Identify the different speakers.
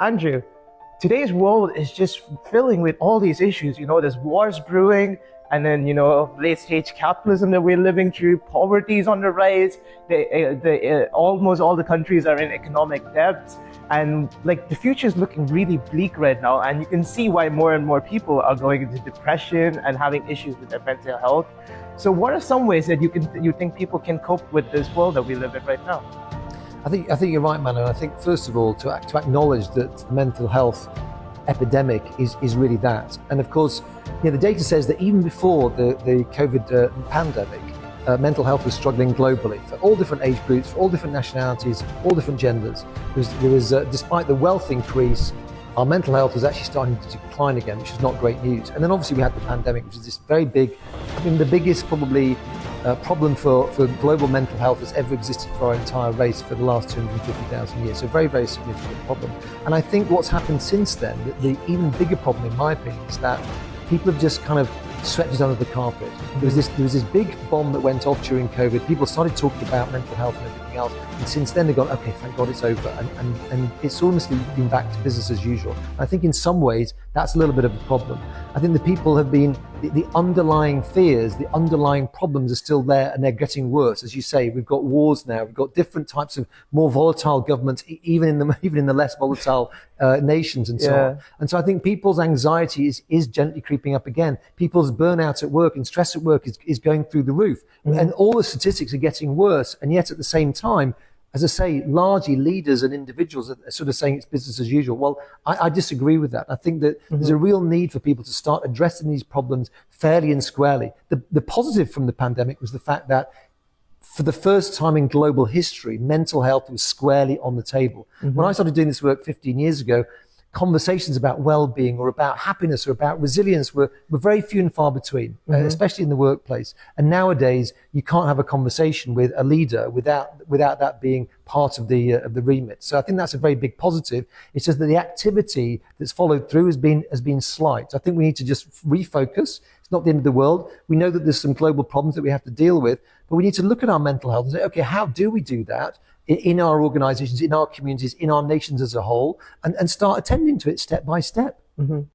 Speaker 1: Andrew, today's world is just filling with all these issues. There's wars brewing, and then, late stage capitalism that we're living through, poverty is on the rise, almost all the countries are in economic debt. And like the future is looking really bleak right now, and you can see why more and more people are going into depression and having issues with their mental health. So what are some ways that you think people can cope with this world that we live in right now?
Speaker 2: I think you're right, Manu. I think first of all to acknowledge that the mental health epidemic is really that. And of course, the data says that even before the COVID pandemic, mental health was struggling globally for all different age groups, for all different nationalities, all different genders. There was despite the wealth increase, our mental health was actually starting to decline again, which is not great news. And then obviously we had the pandemic, which is this very big, the biggest probably problem for global mental health that's ever existed for our entire race for the last 250,000 years. So very, very significant problem. And I think what's happened since then, the even bigger problem in my opinion, is that people have just kind of swept it under the carpet. There was this big bomb that went off during COVID. People started talking about mental health and everything else. And since then they've gone, okay, thank God it's over. And it's almost been back to business as usual. I think in some ways that's a little bit of a problem. I think the people have been, the underlying fears, the underlying problems are still there, and they're getting worse. As you say, we've got wars now, we've got different types of more volatile governments, even in the less volatile nations and so on. And so I think people's anxiety is gently creeping up again. People's burnout at work and stress at work is going through the roof. Mm-hmm. And all the statistics are getting worse. And yet at the same time, as I say, largely leaders and individuals are sort of saying it's business as usual. Well, I disagree with that. I think that there's a real need for people to start addressing these problems fairly and squarely. The positive from the pandemic was the fact that for the first time in global history, mental health was squarely on the table. Mm-hmm. When I started doing this work 15 years ago, conversations about well-being or about happiness or about resilience were very few and far between, especially in the workplace. And nowadays, you can't have a conversation with a leader without that being part of the remit. So I think that's a very big positive. It's just that the activity that's followed through has been slight. I think we need to just refocus. It's not the end of the world. We know that there's some global problems that we have to deal with, but we need to look at our mental health and say, okay, how do we do that in our organizations, in our communities, in our nations as a whole, and start attending to it step by step. Mm-hmm.